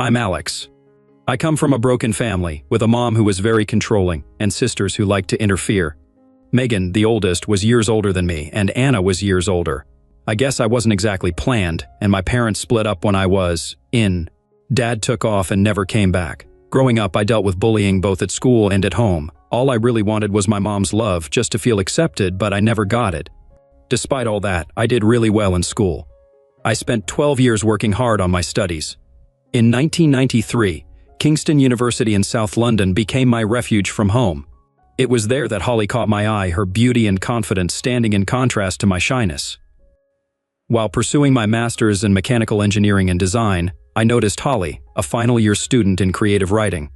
I'm Alex. I come from a broken family, with a mom who was very controlling and sisters who liked to interfere. Megan, the oldest, was years older than me, and Anna was years older. I guess I wasn't exactly planned, and my parents split up when I was in. Dad took off and never came back. Growing up, I dealt with bullying both at school and at home. All I really wanted was my mom's love, just to feel accepted, but I never got it. Despite all that, I did really well in school. I spent 12 years working hard on my studies. In 1993, Kingston University in South London became my refuge from home. It was there that Holly caught my eye, her beauty and confidence standing in contrast to my shyness. While pursuing my master's in mechanical engineering and design, I noticed Holly, a final-year student in creative writing.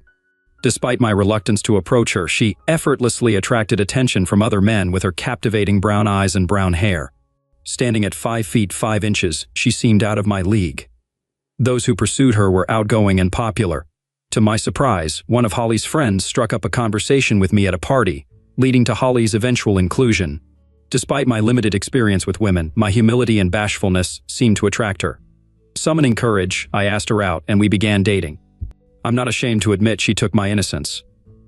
Despite my reluctance to approach her, she effortlessly attracted attention from other men with her captivating brown eyes and brown hair. Standing at 5 feet 5 inches, she seemed out of my league. Those who pursued her were outgoing and popular. To my surprise, one of Holly's friends struck up a conversation with me at a party, leading to Holly's eventual inclusion. Despite my limited experience with women, my humility and bashfulness seemed to attract her. Summoning courage, I asked her out and we began dating. I'm not ashamed to admit she took my innocence.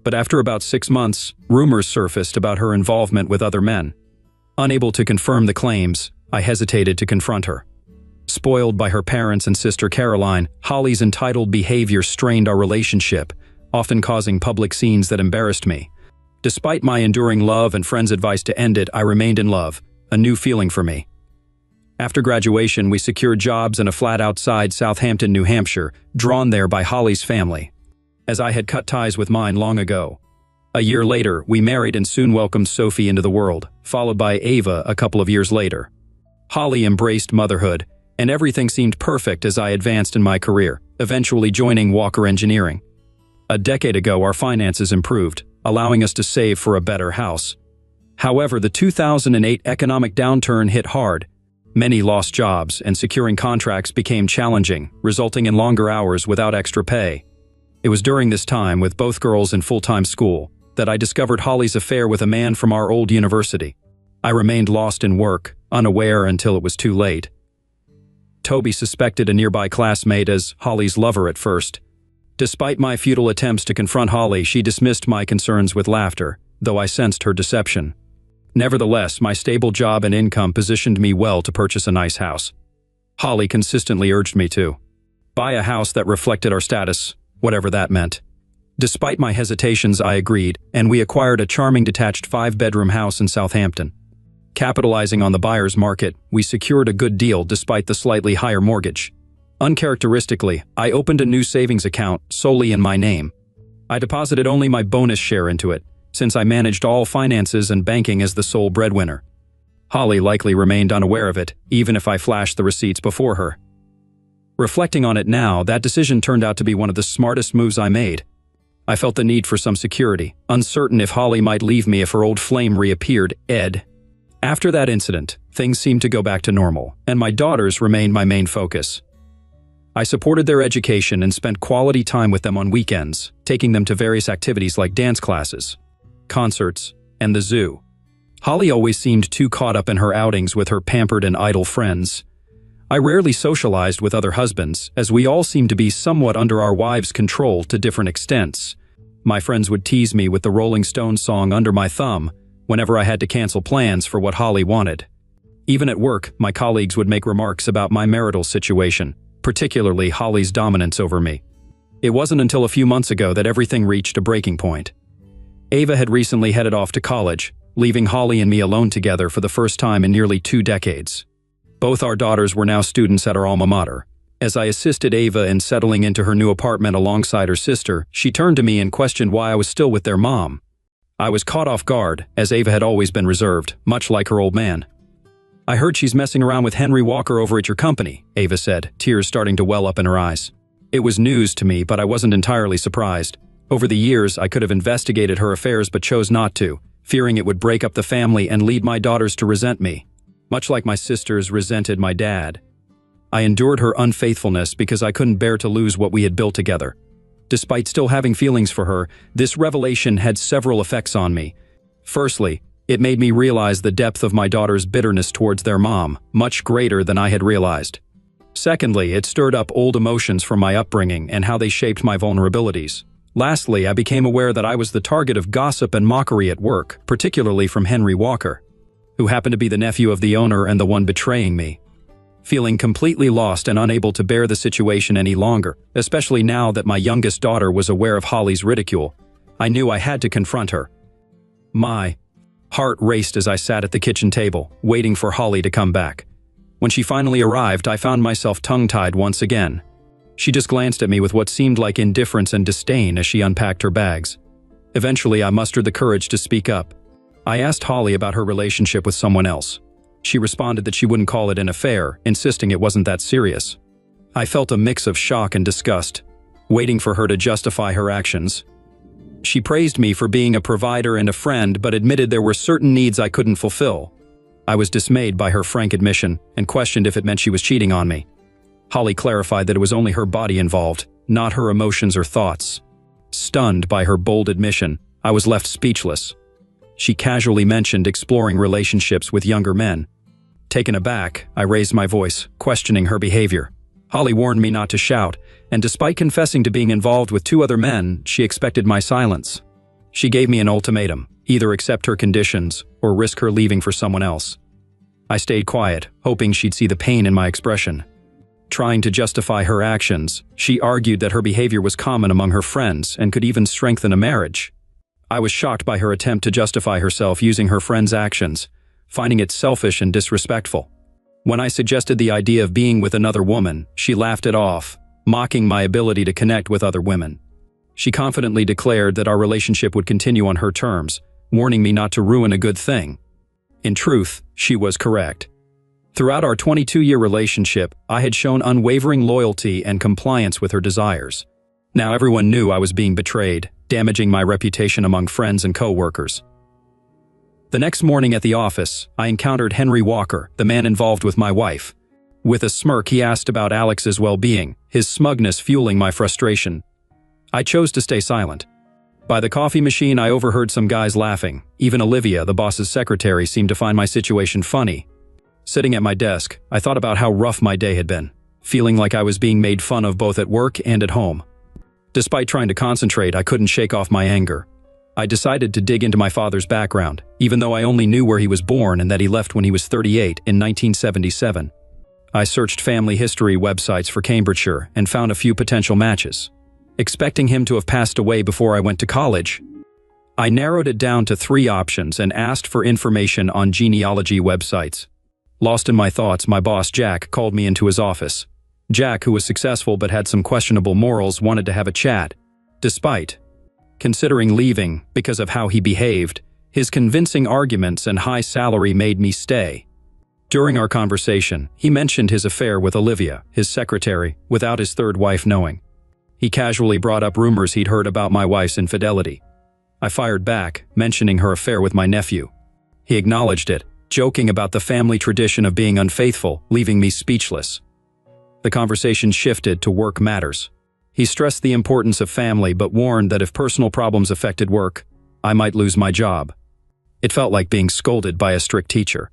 But after about 6 months, rumors surfaced about her involvement with other men. Unable to confirm the claims, I hesitated to confront her. Spoiled by her parents and sister Caroline, Holly's entitled behavior strained our relationship, often causing public scenes that embarrassed me. Despite my enduring love and friends' advice to end it, I remained in love, a new feeling for me. After graduation, we secured jobs in a flat outside Southampton, New Hampshire, drawn there by Holly's family, as I had cut ties with mine long ago. A year later, we married and soon welcomed Sophie into the world, followed by Ava a couple of years later. Holly embraced motherhood, and everything seemed perfect as I advanced in my career, eventually joining Walker Engineering. A decade ago, our finances improved, allowing us to save for a better house. However, the 2008 economic downturn hit hard. Many lost jobs, and securing contracts became challenging, resulting in longer hours without extra pay. It was during this time, with both girls in full-time school, that I discovered Holly's affair with a man from our old university. I remained lost in work, unaware until it was too late. Toby suspected a nearby classmate as Holly's lover at first. Despite my futile attempts to confront Holly, she dismissed my concerns with laughter, though I sensed her deception. Nevertheless, my stable job and income positioned me well to purchase a nice house. Holly consistently urged me to buy a house that reflected our status, whatever that meant. Despite my hesitations, I agreed, and we acquired a charming detached 5-bedroom house in Southampton. Capitalizing on the buyer's market, we secured a good deal despite the slightly higher mortgage. Uncharacteristically, I opened a new savings account solely in my name. I deposited only my bonus share into it, since I managed all finances and banking as the sole breadwinner. Holly likely remained unaware of it, even if I flashed the receipts before her. Reflecting on it now, that decision turned out to be one of the smartest moves I made. I felt the need for some security, uncertain if Holly might leave me if her old flame reappeared, Ed. After that incident, things seemed to go back to normal, and my daughters remained my main focus. I supported their education and spent quality time with them on weekends, taking them to various activities like dance classes, concerts, and the zoo. Holly always seemed too caught up in her outings with her pampered and idle friends. I rarely socialized with other husbands, as we all seemed to be somewhat under our wives' control to different extents. My friends would tease me with the Rolling Stones song Under My Thumb whenever I had to cancel plans for what Holly wanted. Even at work, my colleagues would make remarks about my marital situation, particularly Holly's dominance over me. It wasn't until a few months ago that everything reached a breaking point. Ava had recently headed off to college, leaving Holly and me alone together for the first time in nearly 2 decades. Both our daughters were now students at our alma mater. As I assisted Ava in settling into her new apartment alongside her sister, she turned to me and questioned why I was still with their mom. I was caught off guard, as Ava had always been reserved, much like her old man. "I heard she's messing around with Henry Walker over at your company," Ava said, tears starting to well up in her eyes. It was news to me, but I wasn't entirely surprised. Over the years, I could have investigated her affairs but chose not to, fearing it would break up the family and lead my daughters to resent me, much like my sisters resented my dad. I endured her unfaithfulness because I couldn't bear to lose what we had built together. Despite still having feelings for her, this revelation had several effects on me. Firstly, it made me realize the depth of my daughter's bitterness towards their mom, much greater than I had realized. Secondly, it stirred up old emotions from my upbringing and how they shaped my vulnerabilities. Lastly, I became aware that I was the target of gossip and mockery at work, particularly from Henry Walker, who happened to be the nephew of the owner and the one betraying me. Feeling completely lost and unable to bear the situation any longer, especially now that my youngest daughter was aware of Holly's ridicule, I knew I had to confront her. My heart raced as I sat at the kitchen table, waiting for Holly to come back. When she finally arrived, I found myself tongue-tied once again. She just glanced at me with what seemed like indifference and disdain as she unpacked her bags. Eventually, I mustered the courage to speak up. I asked Holly about her relationship with someone else. She responded that she wouldn't call it an affair, insisting it wasn't that serious. I felt a mix of shock and disgust, waiting for her to justify her actions. She praised me for being a provider and a friend, but admitted there were certain needs I couldn't fulfill. I was dismayed by her frank admission and questioned if it meant she was cheating on me. Holly clarified that it was only her body involved, not her emotions or thoughts. Stunned by her bold admission, I was left speechless. She casually mentioned exploring relationships with younger men. Taken aback, I raised my voice, questioning her behavior. Holly warned me not to shout, and despite confessing to being involved with 2 other men, she expected my silence. She gave me an ultimatum: either accept her conditions or risk her leaving for someone else. I stayed quiet, hoping she'd see the pain in my expression. Trying to justify her actions, she argued that her behavior was common among her friends and could even strengthen a marriage. I was shocked by her attempt to justify herself using her friend's actions, finding it selfish and disrespectful. When I suggested the idea of being with another woman, she laughed it off, mocking my ability to connect with other women. She confidently declared that our relationship would continue on her terms, warning me not to ruin a good thing. In truth, she was correct. Throughout our 22-year relationship, I had shown unwavering loyalty and compliance with her desires. Now everyone knew I was being betrayed, damaging my reputation among friends and co-workers. The next morning at the office, I encountered Henry Walker, the man involved with my wife. With a smirk, he asked about Alex's well-being, his smugness fueling my frustration. I chose to stay silent. By the coffee machine, I overheard some guys laughing. Even Olivia, the boss's secretary, seemed to find my situation funny. Sitting at my desk, I thought about how rough my day had been, feeling like I was being made fun of both at work and at home. Despite trying to concentrate, I couldn't shake off my anger. I decided to dig into my father's background, even though I only knew where he was born and that he left when he was 38 in 1977. I searched family history websites for Cambridgeshire and found a few potential matches. Expecting him to have passed away before I went to college, I narrowed it down to 3 options and asked for information on genealogy websites. Lost in my thoughts, my boss, Jack, called me into his office. Jack, who was successful but had some questionable morals, wanted to have a chat. Despite considering leaving because of how he behaved, his convincing arguments and high salary made me stay. During our conversation, he mentioned his affair with Olivia, his secretary, without his third wife knowing. He casually brought up rumors he'd heard about my wife's infidelity. I fired back, mentioning her affair with my nephew. He acknowledged it, joking about the family tradition of being unfaithful, leaving me speechless. The conversation shifted to work matters. He stressed the importance of family but warned that if personal problems affected work, I might lose my job. It felt like being scolded by a strict teacher.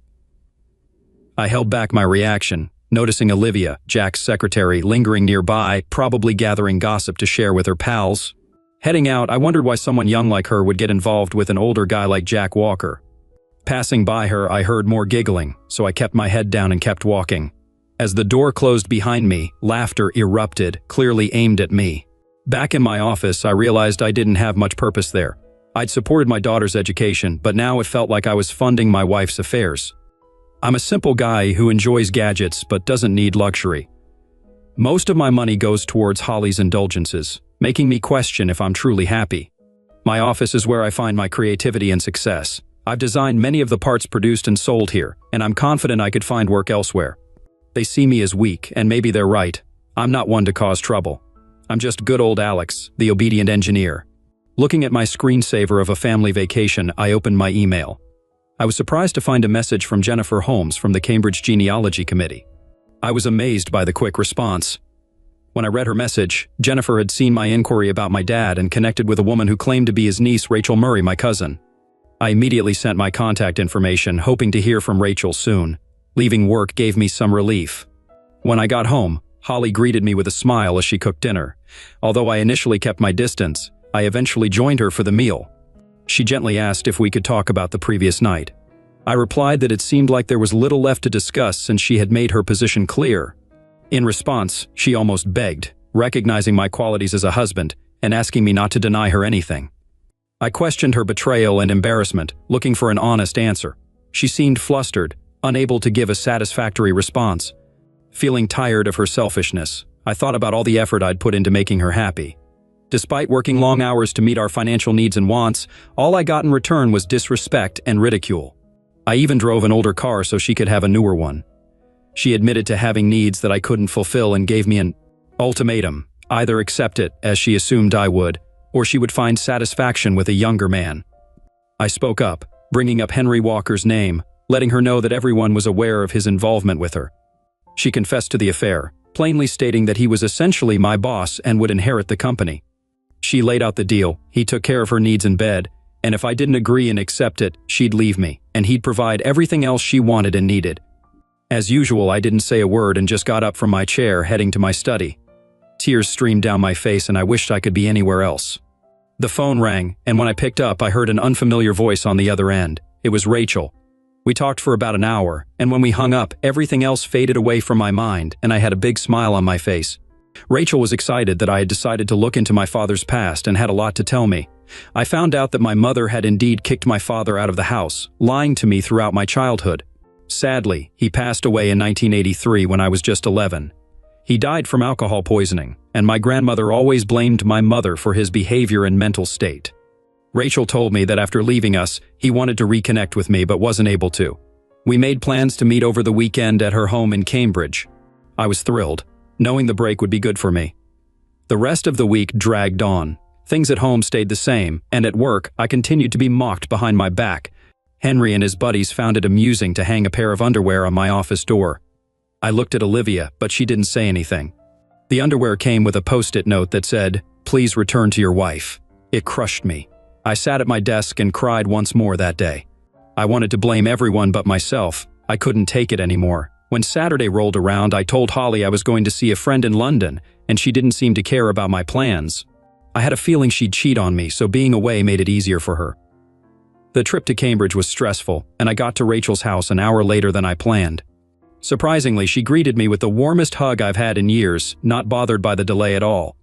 I held back my reaction, noticing Olivia, Jack's secretary, lingering nearby, probably gathering gossip to share with her pals. Heading out, I wondered why someone young like her would get involved with an older guy like Jack Walker. Passing by her, I heard more giggling, so I kept my head down and kept walking. As the door closed behind me, laughter erupted, clearly aimed at me. Back in my office, I realized I didn't have much purpose there. I'd supported my daughter's education, but now it felt like I was funding my wife's affairs. I'm a simple guy who enjoys gadgets but doesn't need luxury. Most of my money goes towards Holly's indulgences, making me question if I'm truly happy. My office is where I find my creativity and success. I've designed many of the parts produced and sold here, and I'm confident I could find work elsewhere. They see me as weak, and maybe they're right. I'm not one to cause trouble. I'm just good old Alex, the obedient engineer. Looking at my screensaver of a family vacation, I opened my email. I was surprised to find a message from Jennifer Holmes from the Cambridge Genealogy Committee. I was amazed by the quick response. When I read her message, Jennifer had seen my inquiry about my dad and connected with a woman who claimed to be his niece, Rachel Murray, my cousin. I immediately sent my contact information, hoping to hear from Rachel soon. Leaving work gave me some relief. When I got home, Holly greeted me with a smile as she cooked dinner. Although I initially kept my distance, I eventually joined her for the meal. She gently asked if we could talk about the previous night. I replied that it seemed like there was little left to discuss since she had made her position clear. In response, she almost begged, recognizing my qualities as a husband and asking me not to deny her anything. I questioned her betrayal and embarrassment, looking for an honest answer. She seemed flustered, unable to give a satisfactory response. Feeling tired of her selfishness, I thought about all the effort I'd put into making her happy. Despite working long hours to meet our financial needs and wants, all I got in return was disrespect and ridicule. I even drove an older car so she could have a newer one. She admitted to having needs that I couldn't fulfill and gave me an ultimatum: either accept it, as she assumed I would, or she would find satisfaction with a younger man. I spoke up, bringing up Henry Walker's name, letting her know that everyone was aware of his involvement with her. She confessed to the affair, plainly stating that he was essentially my boss and would inherit the company. She laid out the deal: he took care of her needs in bed, and if I didn't agree and accept it, she'd leave me, and he'd provide everything else she wanted and needed. As usual, I didn't say a word and just got up from my chair, heading to my study. Tears streamed down my face and I wished I could be anywhere else. The phone rang, and when I picked up, I heard an unfamiliar voice on the other end. It was Rachel. We talked for about an hour, and when we hung up, everything else faded away from my mind, and I had a big smile on my face. Rachel was excited that I had decided to look into my father's past and had a lot to tell me. I found out that my mother had indeed kicked my father out of the house, lying to me throughout my childhood. Sadly, he passed away in 1983 when I was just 11. He died from alcohol poisoning, and my grandmother always blamed my mother for his behavior and mental state. Rachel told me that after leaving us, he wanted to reconnect with me but wasn't able to. We made plans to meet over the weekend at her home in Cambridge. I was thrilled, knowing the break would be good for me. The rest of the week dragged on. Things at home stayed the same, and at work, I continued to be mocked behind my back. Henry and his buddies found it amusing to hang a pair of underwear on my office door. I looked at Olivia, but she didn't say anything. The underwear came with a post-it note that said, "Please return to your wife." It crushed me. I sat at my desk and cried once more that day. I wanted to blame everyone but myself. I couldn't take it anymore. When Saturday rolled around, I told Holly I was going to see a friend in London, and she didn't seem to care about my plans. I had a feeling she'd cheat on me, so being away made it easier for her. The trip to Cambridge was stressful, and I got to Rachel's house an hour later than I planned. Surprisingly, she greeted me with the warmest hug I've had in years, not bothered by the delay at all.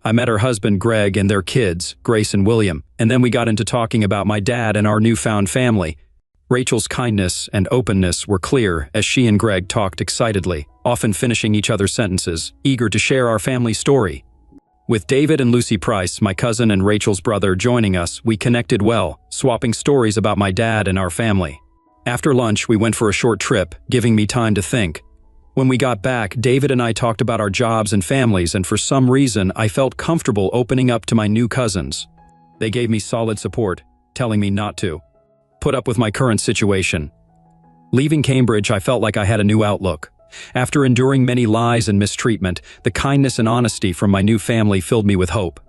I met her husband Greg and their kids, Grace and William, and then we got into talking about my dad and our newfound family. Rachel's kindness and openness were clear as she and Greg talked excitedly, often finishing each other's sentences, eager to share our family story. With David and Lucy Price, my cousin and Rachel's brother, joining us, we connected well, swapping stories about my dad and our family. After lunch, we went for a short trip, giving me time to think. When we got back, David and I talked about our jobs and families, and for some reason, I felt comfortable opening up to my new cousins. They gave me solid support, telling me not to put up with my current situation. Leaving Cambridge, I felt like I had a new outlook. After enduring many lies and mistreatment, the kindness and honesty from my new family filled me with hope.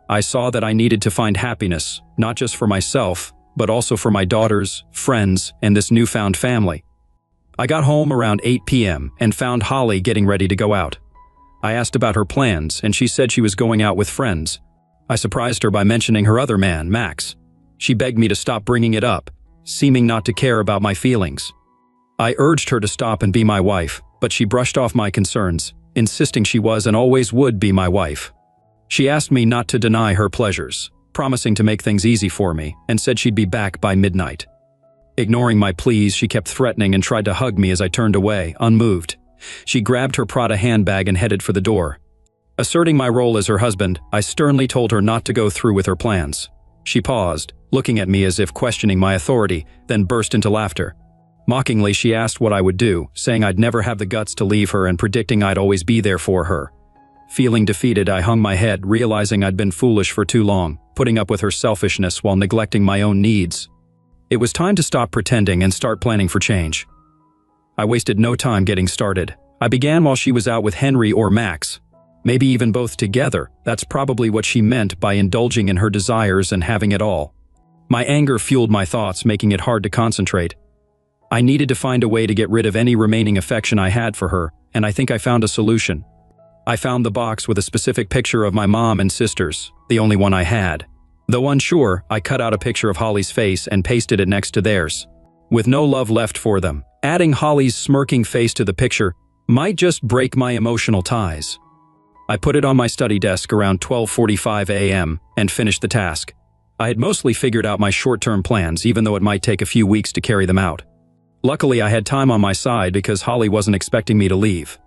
I saw that I needed to find happiness, not just for myself, but also for my daughters, friends, and this newfound family. I got home around 8 p.m. and found Holly getting ready to go out. I asked about her plans, and she said she was going out with friends. I surprised her by mentioning her other man, Max. She begged me to stop bringing it up, seeming not to care about my feelings. I urged her to stop and be my wife, but she brushed off my concerns, insisting she was and always would be my wife. She asked me not to deny her pleasures, promising to make things easy for me, and said she'd be back by midnight. Ignoring my pleas, she kept threatening and tried to hug me as I turned away, unmoved. She grabbed her Prada handbag and headed for the door. Asserting my role as her husband, I sternly told her not to go through with her plans. She paused, looking at me as if questioning my authority, then burst into laughter. Mockingly, she asked what I would do, saying I'd never have the guts to leave her and predicting I'd always be there for her. Feeling defeated, I hung my head, realizing I'd been foolish for too long, putting up with her selfishness while neglecting my own needs. It was time to stop pretending and start planning for change. I wasted no time getting started. I began while she was out with Henry or Max. Maybe even both together. That's probably what she meant by indulging in her desires and having it all. My anger fueled my thoughts, making it hard to concentrate. I needed to find a way to get rid of any remaining affection I had for her, and I think I found a solution. I found the box with a specific picture of my mom and sisters, the only one I had. Though unsure, I cut out a picture of Holly's face and pasted it next to theirs. With no love left for them, adding Holly's smirking face to the picture might just break my emotional ties. I put it on my study desk around 12:45 a.m. and finished the task. I had mostly figured out my short-term plans, even though it might take a few weeks to carry them out. Luckily, I had time on my side because Holly wasn't expecting me to leave.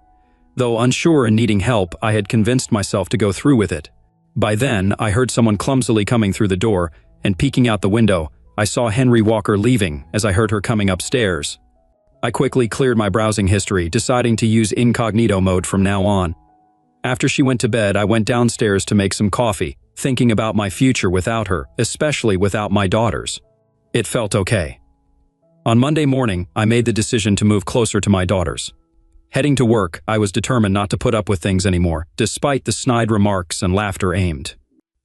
Though unsure and needing help, I had convinced myself to go through with it. By then, I heard someone clumsily coming through the door, and peeking out the window, I saw Henry Walker leaving as I heard her coming upstairs. I quickly cleared my browsing history, deciding to use incognito mode from now on. After she went to bed, I went downstairs to make some coffee, thinking about my future without her, especially without my daughters. It felt okay. On Monday morning, I made the decision to move closer to my daughters. Heading to work, I was determined not to put up with things anymore, despite the snide remarks and laughter aimed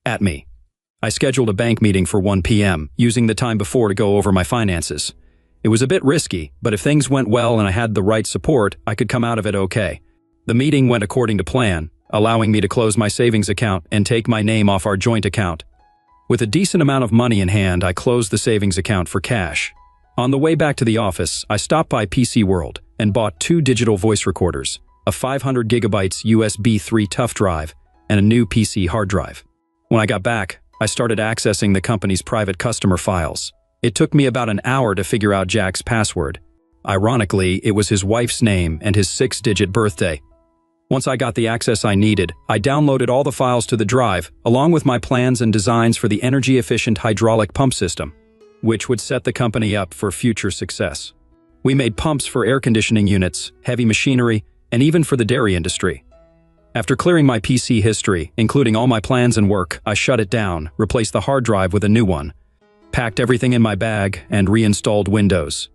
at me. I scheduled a bank meeting for 1 p.m., using the time before to go over my finances. It was a bit risky, but if things went well and I had the right support, I could come out of it okay. The meeting went according to plan, allowing me to close my savings account and take my name off our joint account. With a decent amount of money in hand, I closed the savings account for cash. On the way back to the office, I stopped by PC World and bought 2 digital voice recorders, a 500 gigabytes USB 3 tough drive, and a new PC hard drive. When I got back, I started accessing the company's private customer files. It took me about an hour to figure out Jack's password. Ironically, it was his wife's name and his 6-digit birthday. Once I got the access I needed, I downloaded all the files to the drive, along with my plans and designs for the energy-efficient hydraulic pump system, which would set the company up for future success. We made pumps for air conditioning units, heavy machinery, and even for the dairy industry. After clearing my PC history, including all my plans and work, I shut it down, replaced the hard drive with a new one, packed everything in my bag, and reinstalled Windows.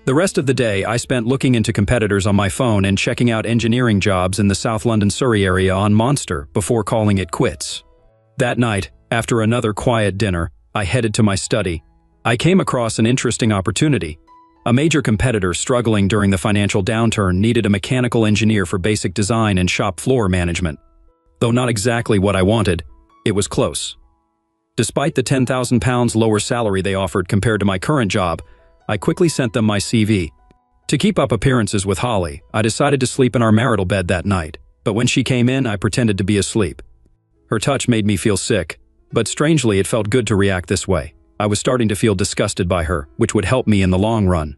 The rest of the day, I spent looking into competitors on my phone and checking out engineering jobs in the South London Surrey area on Monster before calling it quits. That night, after another quiet dinner, I headed to my study. I came across an interesting opportunity. A major competitor struggling during the financial downturn needed a mechanical engineer for basic design and shop floor management. Though not exactly what I wanted, it was close. Despite the £10,000 lower salary they offered compared to my current job, I quickly sent them my CV. To keep up appearances with Holly, I decided to sleep in our marital bed that night, but when she came in, I pretended to be asleep. Her touch made me feel sick, but strangely it felt good to react this way. I was starting to feel disgusted by her, which would help me in the long run.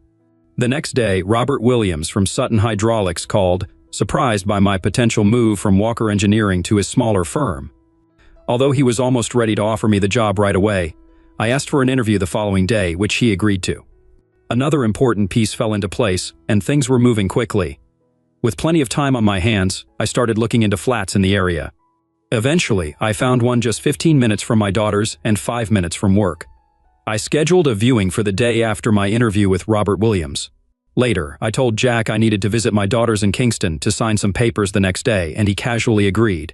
The next day, Robert Williams from Sutton Hydraulics called, surprised by my potential move from Walker Engineering to his smaller firm. Although he was almost ready to offer me the job right away, I asked for an interview the following day, which he agreed to. Another important piece fell into place, and things were moving quickly. With plenty of time on my hands, I started looking into flats in the area. Eventually, I found one just 15 minutes from my daughters and 5 minutes from work. I scheduled a viewing for the day after my interview with Robert Williams. Later, I told Jack I needed to visit my daughters in Kingston to sign some papers the next day, and he casually agreed.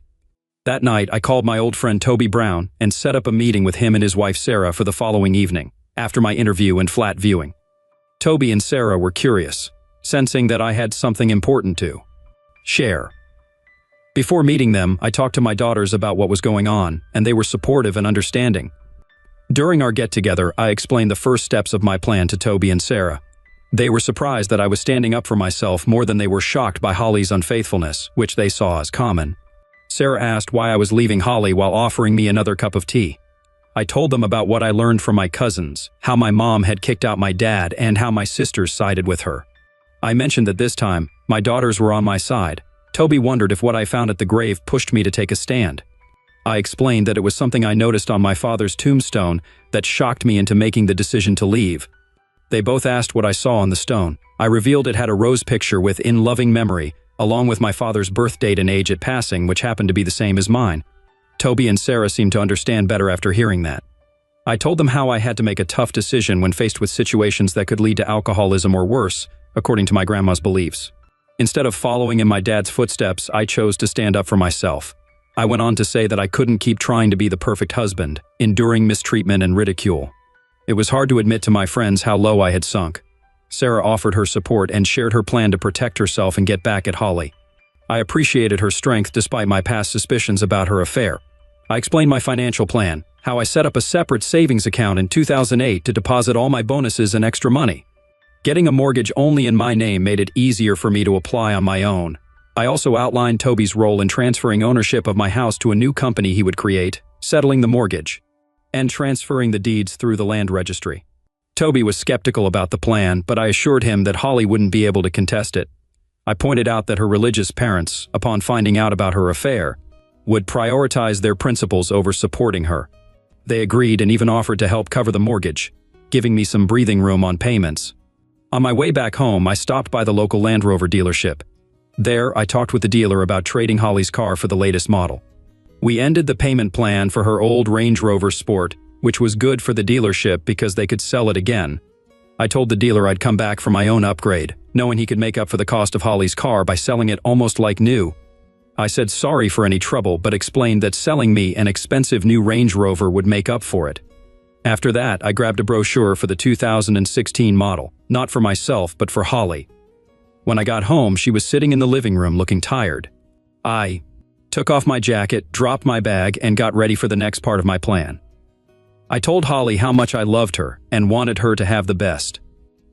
That night, I called my old friend Toby Brown and set up a meeting with him and his wife Sarah for the following evening, after my interview and flat viewing. Toby and Sarah were curious, sensing that I had something important to share. Before meeting them, I talked to my daughters about what was going on, and they were supportive and understanding. During our get-together, I explained the first steps of my plan to Toby and Sarah. They were surprised that I was standing up for myself more than they were shocked by Holly's unfaithfulness, which they saw as common. Sarah asked why I was leaving Holly while offering me another cup of tea. I told them about what I learned from my cousins, how my mom had kicked out my dad, and how my sisters sided with her. I mentioned that this time, my daughters were on my side. Toby wondered if what I found at the grave pushed me to take a stand. I explained that it was something I noticed on my father's tombstone that shocked me into making the decision to leave. They both asked what I saw on the stone. I revealed it had a rose picture with "In Loving Memory," along with my father's birth date and age at passing, which happened to be the same as mine. Toby and Sarah seemed to understand better after hearing that. I told them how I had to make a tough decision when faced with situations that could lead to alcoholism or worse, according to my grandma's beliefs. Instead of following in my dad's footsteps, I chose to stand up for myself. I went on to say that I couldn't keep trying to be the perfect husband, enduring mistreatment and ridicule. It was hard to admit to my friends how low I had sunk. Sarah offered her support and shared her plan to protect herself and get back at Holly. I appreciated her strength despite my past suspicions about her affair. I explained my financial plan, how I set up a separate savings account in 2008 to deposit all my bonuses and extra money. Getting a mortgage only in my name made it easier for me to apply on my own. I also outlined Toby's role in transferring ownership of my house to a new company he would create, settling the mortgage, and transferring the deeds through the land registry. Toby was skeptical about the plan, but I assured him that Holly wouldn't be able to contest it. I pointed out that her religious parents, upon finding out about her affair, would prioritize their principles over supporting her. They agreed and even offered to help cover the mortgage, giving me some breathing room on payments. On my way back home, I stopped by the local Land Rover dealership. There, I talked with the dealer about trading Holly's car for the latest model. We ended the payment plan for her old Range Rover Sport, which was good for the dealership because they could sell it again. I told the dealer I'd come back for my own upgrade, knowing he could make up for the cost of Holly's car by selling it almost like new. I said sorry for any trouble, but explained that selling me an expensive new Range Rover would make up for it. After that, I grabbed a brochure for the 2016 model, not for myself, but for Holly. When I got home, she was sitting in the living room looking tired. I took off my jacket, dropped my bag, and got ready for the next part of my plan. I told Holly how much I loved her and wanted her to have the best.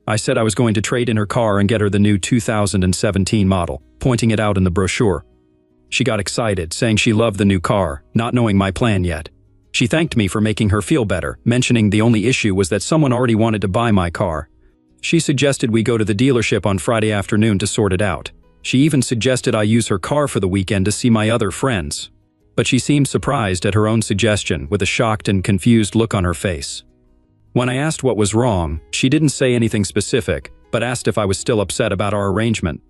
I said I was going to trade in her car and get her the new 2017 model, pointing it out in the brochure. She got excited, saying she loved the new car, not knowing my plan yet. She thanked me for making her feel better, mentioning the only issue was that someone already wanted to buy my car. She suggested we go to the dealership on Friday afternoon to sort it out. She even suggested I use her car for the weekend to see my other friends. But she seemed surprised at her own suggestion, with a shocked and confused look on her face. When I asked what was wrong, she didn't say anything specific, but asked if I was still upset about our arrangement.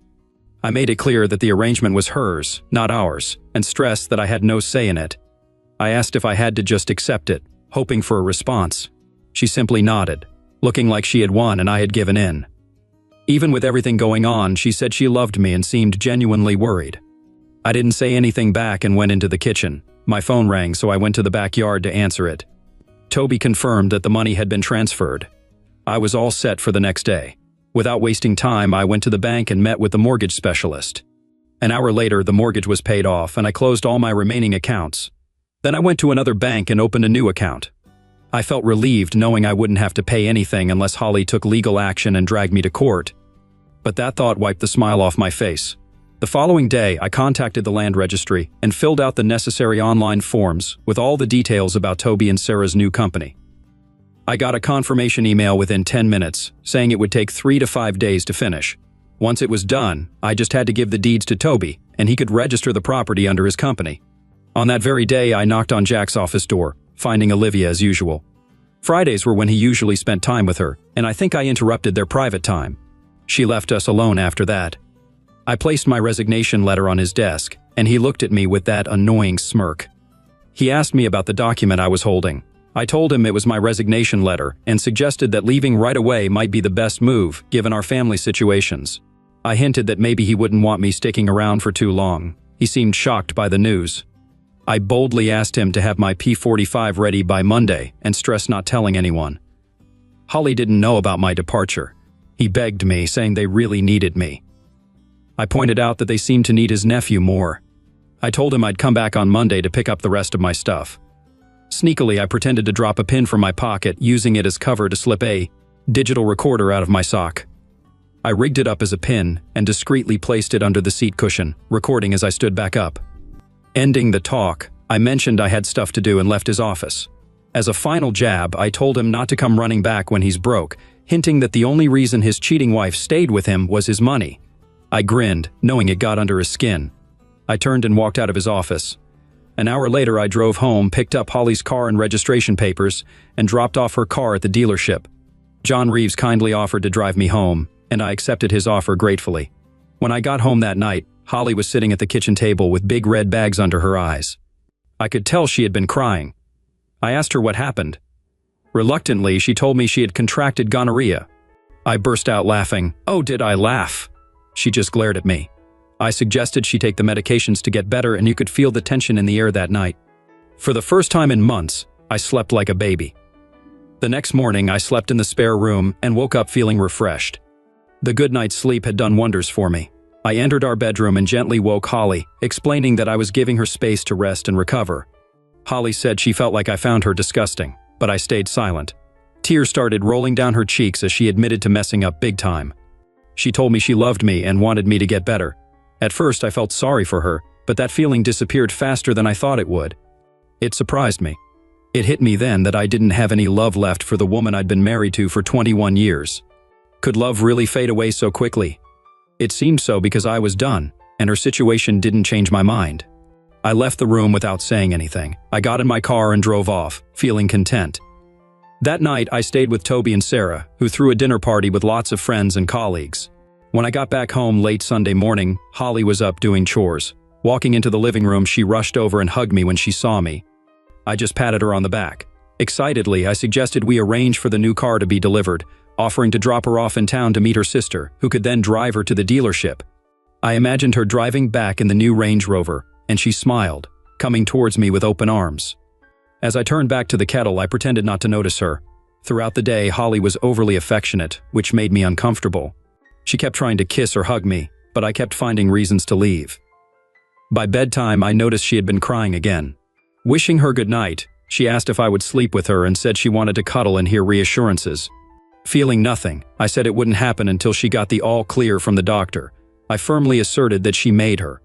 I made it clear that the arrangement was hers, not ours, and stressed that I had no say in it. I asked if I had to just accept it, hoping for a response. She simply nodded, looking like she had won and I had given in. Even with everything going on, she said she loved me and seemed genuinely worried. I didn't say anything back and went into the kitchen. My phone rang, so I went to the backyard to answer it. Toby confirmed that the money had been transferred. I was all set for the next day. Without wasting time, I went to the bank and met with the mortgage specialist. An hour later, the mortgage was paid off and I closed all my remaining accounts. Then I went to another bank and opened a new account. I felt relieved knowing I wouldn't have to pay anything unless Holly took legal action and dragged me to court. But that thought wiped the smile off my face. The following day, I contacted the land registry and filled out the necessary online forms with all the details about Toby and Sarah's new company. I got a confirmation email within 10 minutes, saying it would take 3 to 5 days to finish. Once it was done, I just had to give the deeds to Toby, and he could register the property under his company. On that very day, I knocked on Jack's office door, finding Olivia as usual. Fridays were when he usually spent time with her, and I think I interrupted their private time. She left us alone after that. I placed my resignation letter on his desk, and he looked at me with that annoying smirk. He asked me about the document I was holding. I told him it was my resignation letter and suggested that leaving right away might be the best move, given our family situations. I hinted that maybe he wouldn't want me sticking around for too long. He seemed shocked by the news. I boldly asked him to have my P45 ready by Monday and stressed not telling anyone. Holly didn't know about my departure. He begged me, saying they really needed me. I pointed out that they seemed to need his nephew more. I told him I'd come back on Monday to pick up the rest of my stuff. Sneakily, I pretended to drop a pin from my pocket, using it as cover to slip a digital recorder out of my sock. I rigged it up as a pin and discreetly placed it under the seat cushion, recording as I stood back up. Ending the talk, I mentioned I had stuff to do and left his office. As a final jab, I told him not to come running back when he's broke, hinting that the only reason his cheating wife stayed with him was his money. I grinned, knowing it got under his skin. I turned and walked out of his office. An hour later, I drove home, picked up Holly's car and registration papers, and dropped off her car at the dealership. John Reeves kindly offered to drive me home, and I accepted his offer gratefully. When I got home that night, Holly was sitting at the kitchen table with big red bags under her eyes. I could tell she had been crying. I asked her what happened. Reluctantly, she told me she had contracted gonorrhea. I burst out laughing. Oh, did I laugh? She just glared at me. I suggested she take the medications to get better, and you could feel the tension in the air that night. For the first time in months, I slept like a baby. The next morning, I slept in the spare room and woke up feeling refreshed. The good night's sleep had done wonders for me. I entered our bedroom and gently woke Holly, explaining that I was giving her space to rest and recover. Holly said she felt like I found her disgusting, but I stayed silent. Tears started rolling down her cheeks as she admitted to messing up big time. She told me she loved me and wanted me to get better. At first I felt sorry for her, but that feeling disappeared faster than I thought it would. It surprised me. It hit me then that I didn't have any love left for the woman I'd been married to for 21 years. Could love really fade away so quickly? It seemed so because I was done, and her situation didn't change my mind. I left the room without saying anything. I got in my car and drove off, feeling content. That night, I stayed with Toby and Sarah, who threw a dinner party with lots of friends and colleagues. When I got back home late Sunday morning, Holly was up doing chores. Walking into the living room, she rushed over and hugged me when she saw me. I just patted her on the back. Excitedly, I suggested we arrange for the new car to be delivered, offering to drop her off in town to meet her sister, who could then drive her to the dealership. I imagined her driving back in the new Range Rover, and she smiled, coming towards me with open arms. As I turned back to the kettle, I pretended not to notice her. Throughout the day, Holly was overly affectionate, which made me uncomfortable. She kept trying to kiss or hug me, but I kept finding reasons to leave. By bedtime, I noticed she had been crying again. Wishing her good night, she asked if I would sleep with her and said she wanted to cuddle and hear reassurances. Feeling nothing, I said it wouldn't happen until she got the all clear from the doctor. I firmly asserted that she made her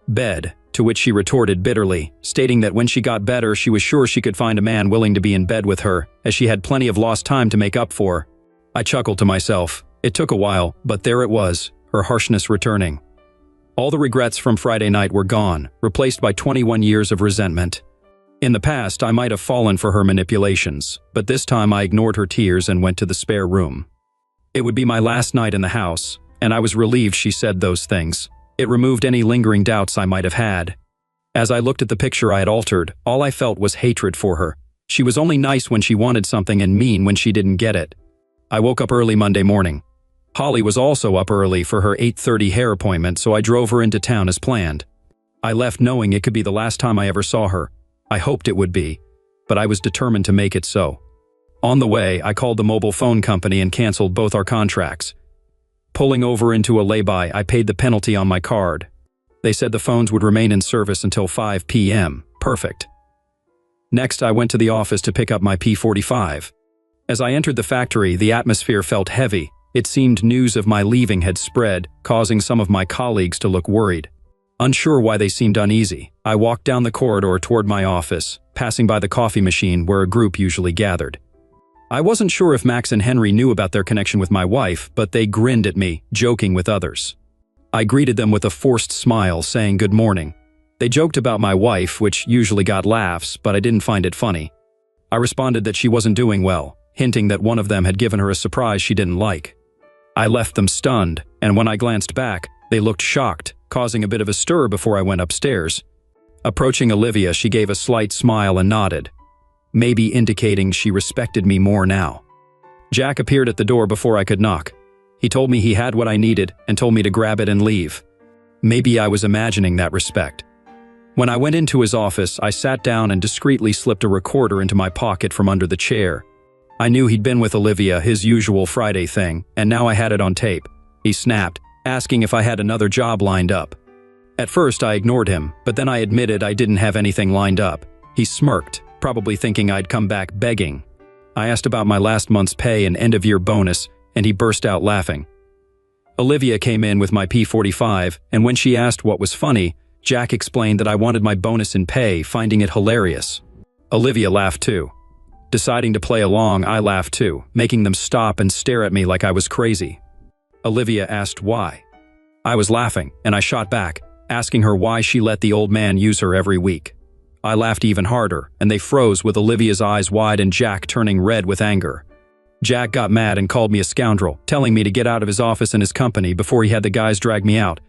bed, to which she retorted bitterly, stating that when she got better, she was sure she could find a man willing to be in bed with her, as she had plenty of lost time to make up for. I chuckled to myself. It took a while, but there it was, her harshness returning. All the regrets from Friday night were gone, replaced by 21 years of resentment. In the past, I might have fallen for her manipulations, but this time I ignored her tears and went to the spare room. It would be my last night in the house, and I was relieved she said those things. It removed any lingering doubts I might have had. As I looked at the picture I had altered, all I felt was hatred for her. She was only nice when she wanted something and mean when she didn't get it. I woke up early Monday morning. Holly was also up early for her 8:30 hair appointment, so I drove her into town as planned. I left knowing it could be the last time I ever saw her. I hoped it would be, but I was determined to make it so. On the way, I called the mobile phone company and canceled both our contracts. Pulling over into a lay-by, I paid the penalty on my card. They said the phones would remain in service until 5 p.m. Perfect. Next, I went to the office to pick up my P45. As I entered the factory, the atmosphere felt heavy. It seemed news of my leaving had spread, causing some of my colleagues to look worried. Unsure why they seemed uneasy, I walked down the corridor toward my office, passing by the coffee machine where a group usually gathered. I wasn't sure if Max and Henry knew about their connection with my wife, but they grinned at me, joking with others. I greeted them with a forced smile, saying good morning. They joked about my wife, which usually got laughs, but I didn't find it funny. I responded that she wasn't doing well, hinting that one of them had given her a surprise she didn't like. I left them stunned, and when I glanced back, they looked shocked, causing a bit of a stir before I went upstairs. Approaching Olivia, she gave a slight smile and nodded, maybe indicating she respected me more now. Jack appeared at the door before I could knock. He told me he had what I needed and told me to grab it and leave. Maybe I was imagining that respect. When I went into his office, I sat down and discreetly slipped a recorder into my pocket from under the chair. I knew he'd been with Olivia, his usual Friday thing, and now I had it on tape. He snapped, asking if I had another job lined up. At first, I ignored him, but then I admitted I didn't have anything lined up. He smirked, probably thinking I'd come back begging. I asked about my last month's pay and end-of-year bonus, and he burst out laughing. Olivia came in with my P45, and when she asked what was funny, Jack explained that I wanted my bonus in pay, finding it hilarious. Olivia laughed too. Deciding to play along, I laughed too, making them stop and stare at me like I was crazy. Olivia asked why. I was laughing, and I shot back, asking her why she let the old man use her every week. I laughed even harder, and they froze with Olivia's eyes wide and Jack turning red with anger. Jack got mad and called me a scoundrel, telling me to get out of his office and his company before he had the guys drag me out.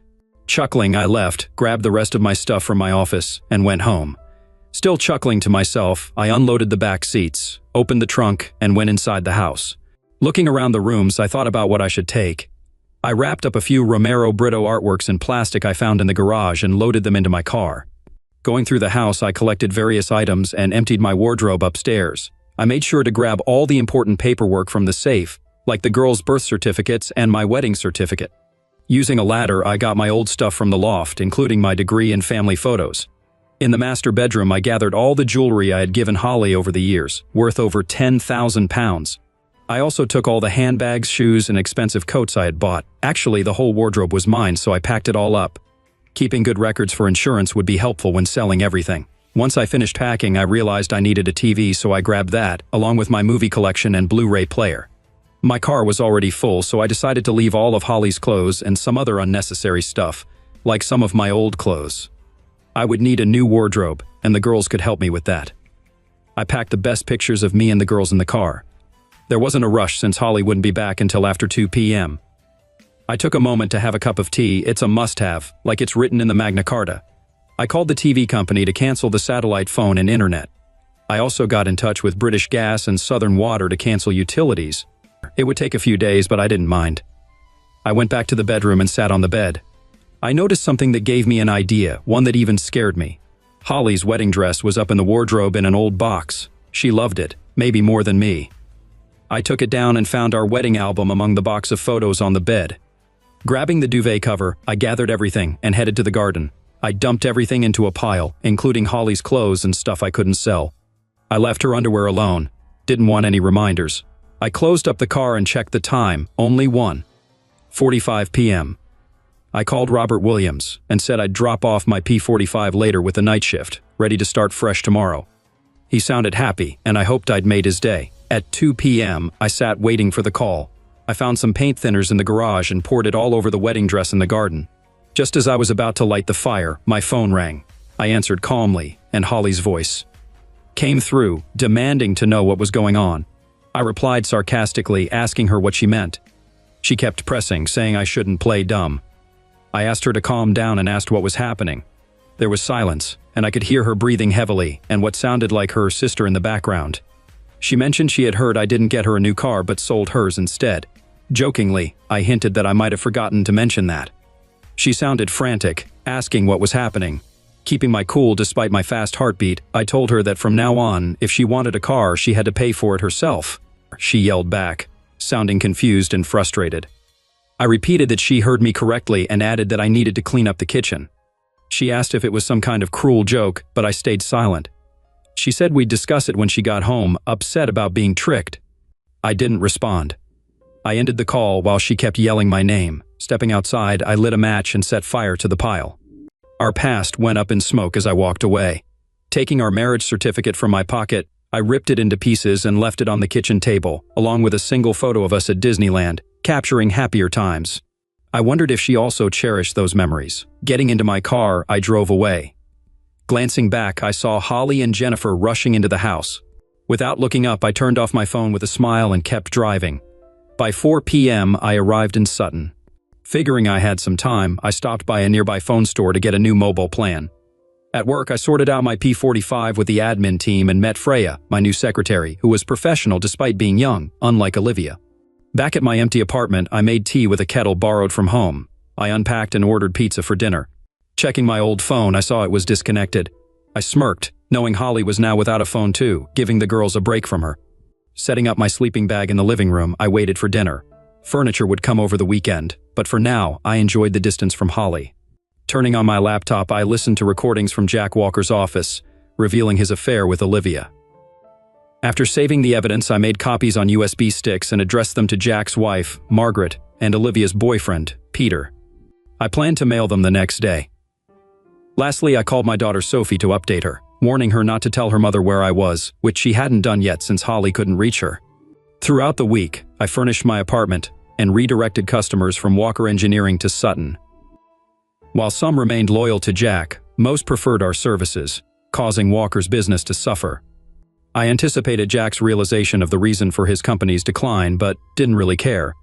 Chuckling, I left, grabbed the rest of my stuff from my office, and went home. Still chuckling to myself, I unloaded the back seats, opened the trunk, and went inside the house. Looking around the rooms, I thought about what I should take. I wrapped up a few Romero Brito artworks in plastic I found in the garage and loaded them into my car. Going through the house, I collected various items and emptied my wardrobe upstairs. I made sure to grab all the important paperwork from the safe, like the girls' birth certificates and my wedding certificate. Using a ladder, I got my old stuff from the loft, including my degree and family photos. In the master bedroom, I gathered all the jewelry I had given Holly over the years, worth over £10,000. I also took all the handbags, shoes, and expensive coats I had bought. Actually, the whole wardrobe was mine, so I packed it all up. Keeping good records for insurance would be helpful when selling everything. Once I finished packing, I realized I needed a TV, so I grabbed that, along with my movie collection and Blu-ray player. My car was already full, so I decided to leave all of Holly's clothes and some other unnecessary stuff, like some of my old clothes. I would need a new wardrobe, and the girls could help me with that. I packed the best pictures of me and the girls in the car. There wasn't a rush since Holly wouldn't be back until after 2 p.m. I took a moment to have a cup of tea. It's a must-have, like it's written in the Magna Carta. I called the TV company to cancel the satellite phone and internet. I also got in touch with British Gas and Southern Water to cancel utilities. It would take a few days, but I didn't mind. I went back to the bedroom and sat on the bed. I noticed something that gave me an idea, one that even scared me. Holly's wedding dress was up in the wardrobe in an old box. She loved it, maybe more than me. I took it down and found our wedding album among the box of photos on the bed. Grabbing the duvet cover, I gathered everything and headed to the garden. I dumped everything into a pile, including Holly's clothes and stuff I couldn't sell. I left her underwear alone. Didn't want any reminders. I closed up the car and checked the time, only 1:45 p.m. I called Robert Williams and said I'd drop off my P45 later with the night shift, ready to start fresh tomorrow. He sounded happy, and I hoped I'd made his day. At 2 p.m., I sat waiting for the call. I found some paint thinners in the garage and poured it all over the wedding dress in the garden. Just as I was about to light the fire, my phone rang. I answered calmly, and Holly's voice came through, demanding to know what was going on. I replied sarcastically, asking her what she meant. She kept pressing, saying I shouldn't play dumb. I asked her to calm down and asked what was happening. There was silence, and I could hear her breathing heavily and what sounded like her sister in the background. She mentioned she had heard I didn't get her a new car but sold hers instead. Jokingly, I hinted that I might have forgotten to mention that. She sounded frantic, asking what was happening. Keeping my cool despite my fast heartbeat, I told her that from now on, if she wanted a car, she had to pay for it herself. She yelled back, sounding confused and frustrated. I repeated that she heard me correctly and added that I needed to clean up the kitchen. She asked if it was some kind of cruel joke, but I stayed silent. She said we'd discuss it when she got home, upset about being tricked. I didn't respond. I ended the call while she kept yelling my name. Stepping outside, I lit a match and set fire to the pile. Our past went up in smoke as I walked away. Taking our marriage certificate from my pocket, I ripped it into pieces and left it on the kitchen table, along with a single photo of us at Disneyland, capturing happier times. I wondered if she also cherished those memories. Getting into my car, I drove away. Glancing back, I saw Holly and Jennifer rushing into the house. Without looking up, I turned off my phone with a smile and kept driving. By 4 p.m., I arrived in Sutton. Figuring I had some time, I stopped by a nearby phone store to get a new mobile plan. At work, I sorted out my P45 with the admin team and met Freya, my new secretary, who was professional despite being young, unlike Olivia. Back at my empty apartment, I made tea with a kettle borrowed from home. I unpacked and ordered pizza for dinner. Checking my old phone, I saw it was disconnected. I smirked, knowing Holly was now without a phone too, giving the girls a break from her. Setting up my sleeping bag in the living room, I waited for dinner. Furniture would come over the weekend, but for now, I enjoyed the distance from Holly. Turning on my laptop, I listened to recordings from Jack Walker's office, revealing his affair with Olivia. After saving the evidence, I made copies on USB sticks and addressed them to Jack's wife, Margaret, and Olivia's boyfriend, Peter. I planned to mail them the next day. Lastly, I called my daughter Sophie to update her, warning her not to tell her mother where I was, which she hadn't done yet since Holly couldn't reach her. Throughout the week, I furnished my apartment and redirected customers from Walker Engineering to Sutton. While some remained loyal to Jack, most preferred our services, causing Walker's business to suffer. I anticipated Jack's realization of the reason for his company's decline, but didn't really care.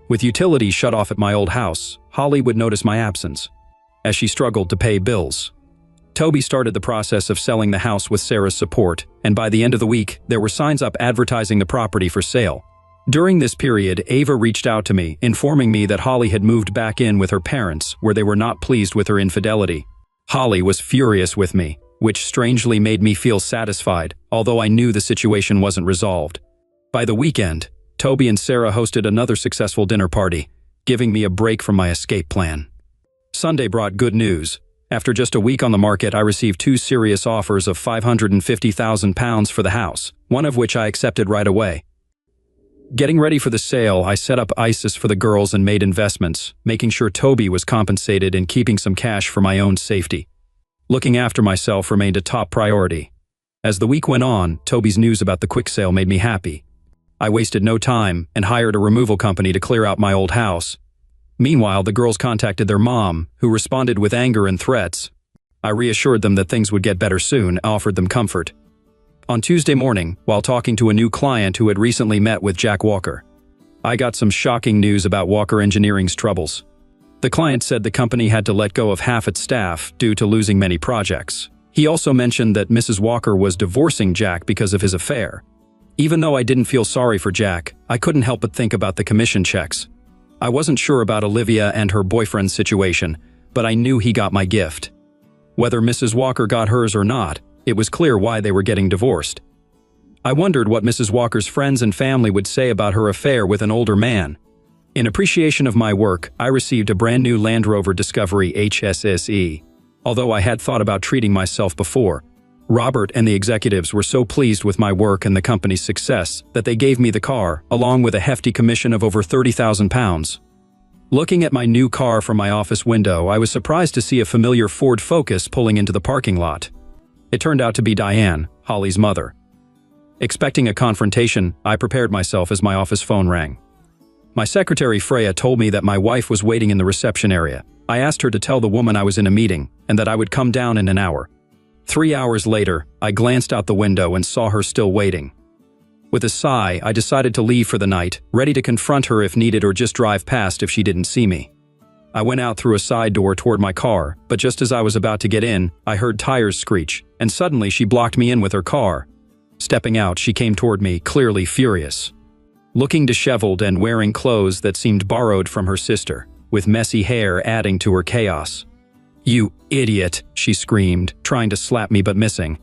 With utilities shut off at my old house, Holly would notice my absence, as she struggled to pay bills. Toby started the process of selling the house with Sarah's support, and by the end of the week, there were signs up advertising the property for sale. During this period, Ava reached out to me, informing me that Holly had moved back in with her parents, where they were not pleased with her infidelity. Holly was furious with me, which strangely made me feel satisfied, although I knew the situation wasn't resolved. By the weekend, Toby and Sarah hosted another successful dinner party, giving me a break from my escape plan. Sunday brought good news. After just a week on the market, I received 2 serious offers of £550,000 for the house, one of which I accepted right away. Getting ready for the sale, I set up ISIS for the girls and made investments, making sure Toby was compensated and keeping some cash for my own safety. Looking after myself remained a top priority. As the week went on, Toby's news about the quick sale made me happy. I wasted no time and hired a removal company to clear out my old house. Meanwhile, the girls contacted their mom, who responded with anger and threats. I reassured them that things would get better soon, offered them comfort. On Tuesday morning, while talking to a new client who had recently met with Jack Walker, I got some shocking news about Walker Engineering's troubles. The client said the company had to let go of half its staff due to losing many projects. He also mentioned that Mrs. Walker was divorcing Jack because of his affair. Even though I didn't feel sorry for Jack, I couldn't help but think about the commission checks. I wasn't sure about Olivia and her boyfriend's situation, but I knew he got my gift. Whether Mrs. Walker got hers or not, it was clear why they were getting divorced. I wondered what Mrs. Walker's friends and family would say about her affair with an older man. In appreciation of my work, I received a brand new Land Rover Discovery HSSE. Although I had thought about treating myself before, Robert and the executives were so pleased with my work and the company's success that they gave me the car, along with a hefty commission of over £30,000. Looking at my new car from my office window, I was surprised to see a familiar Ford Focus pulling into the parking lot. It turned out to be Diane, Holly's mother. Expecting a confrontation, I prepared myself as my office phone rang. My secretary Freya told me that my wife was waiting in the reception area. I asked her to tell the woman I was in a meeting and that I would come down in an hour. 3 hours later, I glanced out the window and saw her still waiting. With a sigh, I decided to leave for the night, ready to confront her if needed or just drive past if she didn't see me. I went out through a side door toward my car, but just as I was about to get in, I heard tires screech, and suddenly she blocked me in with her car. Stepping out, she came toward me, clearly furious. Looking disheveled and wearing clothes that seemed borrowed from her sister, with messy hair adding to her chaos. "You idiot," she screamed, trying to slap me but missing.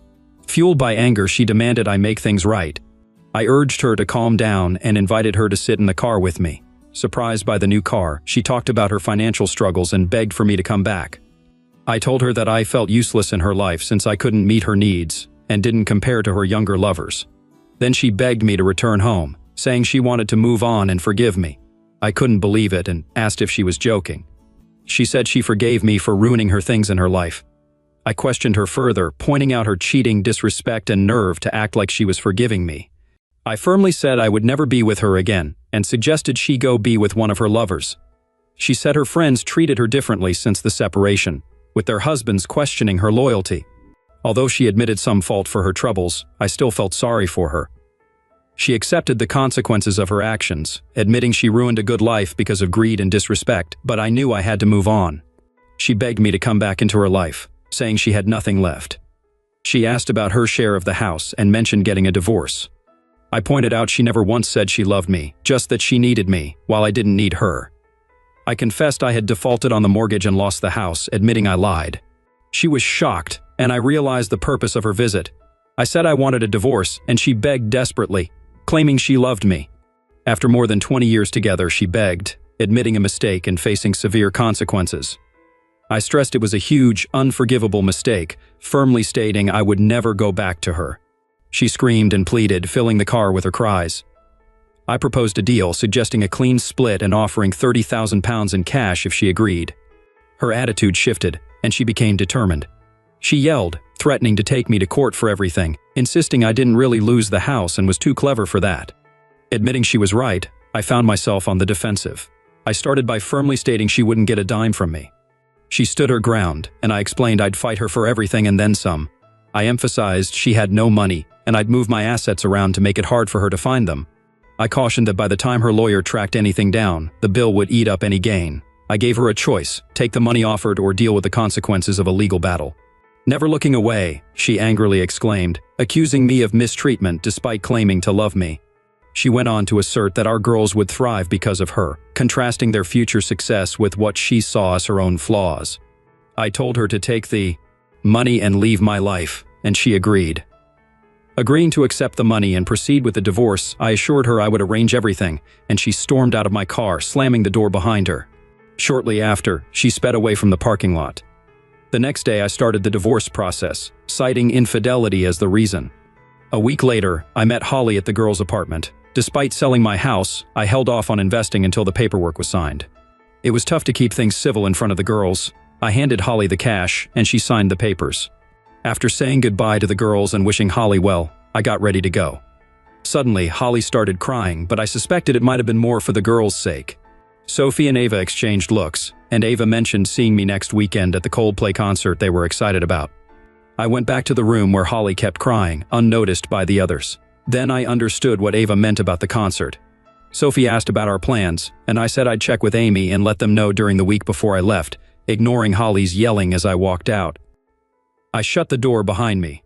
Fueled by anger, she demanded I make things right. I urged her to calm down and invited her to sit in the car with me. Surprised by the new car, she talked about her financial struggles and begged for me to come back. I told her that I felt useless in her life since I couldn't meet her needs and didn't compare to her younger lovers. Then she begged me to return home, saying she wanted to move on and forgive me. I couldn't believe it and asked if she was joking. She said she forgave me for ruining her things in her life. I questioned her further, pointing out her cheating, disrespect, and nerve to act like she was forgiving me. I firmly said I would never be with her again and suggested she go be with one of her lovers. She said her friends treated her differently since the separation, with their husbands questioning her loyalty. Although she admitted some fault for her troubles, I still felt sorry for her. She accepted the consequences of her actions, admitting she ruined a good life because of greed and disrespect, but I knew I had to move on. She begged me to come back into her life, saying she had nothing left. She asked about her share of the house and mentioned getting a divorce. I pointed out she never once said she loved me, just that she needed me, while I didn't need her. I confessed I had defaulted on the mortgage and lost the house, admitting I lied. She was shocked, and I realized the purpose of her visit. I said I wanted a divorce, and she begged desperately, claiming she loved me. After more than 20 years together, she begged, admitting a mistake and facing severe consequences. I stressed it was a huge, unforgivable mistake, firmly stating I would never go back to her. She screamed and pleaded, filling the car with her cries. I proposed a deal, suggesting a clean split and offering £30,000 in cash if she agreed. Her attitude shifted, and she became determined. She yelled, threatening to take me to court for everything, insisting I didn't really lose the house and was too clever for that. Admitting she was right, I found myself on the defensive. I started by firmly stating she wouldn't get a dime from me. She stood her ground, and I explained I'd fight her for everything and then some. I emphasized she had no money, and I'd move my assets around to make it hard for her to find them. I cautioned that by the time her lawyer tracked anything down, the bill would eat up any gain. I gave her a choice, take the money offered or deal with the consequences of a legal battle. Never looking away, she angrily exclaimed, accusing me of mistreatment despite claiming to love me. She went on to assert that our girls would thrive because of her, contrasting their future success with what she saw as her own flaws. I told her to take the money and leave my life, and she agreed. Agreeing to accept the money and proceed with the divorce, I assured her I would arrange everything, and she stormed out of my car, slamming the door behind her. Shortly after, she sped away from the parking lot. The next day I started the divorce process, citing infidelity as the reason. A week later, I met Holly at the girls' apartment. Despite selling my house, I held off on investing until the paperwork was signed. It was tough to keep things civil in front of the girls. I handed Holly the cash, and she signed the papers. After saying goodbye to the girls and wishing Holly well, I got ready to go. Suddenly, Holly started crying, but I suspected it might have been more for the girls' sake. Sophie and Ava exchanged looks, and Ava mentioned seeing me next weekend at the Coldplay concert they were excited about. I went back to the room where Holly kept crying, unnoticed by the others. Then I understood what Ava meant about the concert. Sophie asked about our plans, and I said I'd check with Amy and let them know during the week before I left, ignoring Holly's yelling as I walked out. I shut the door behind me.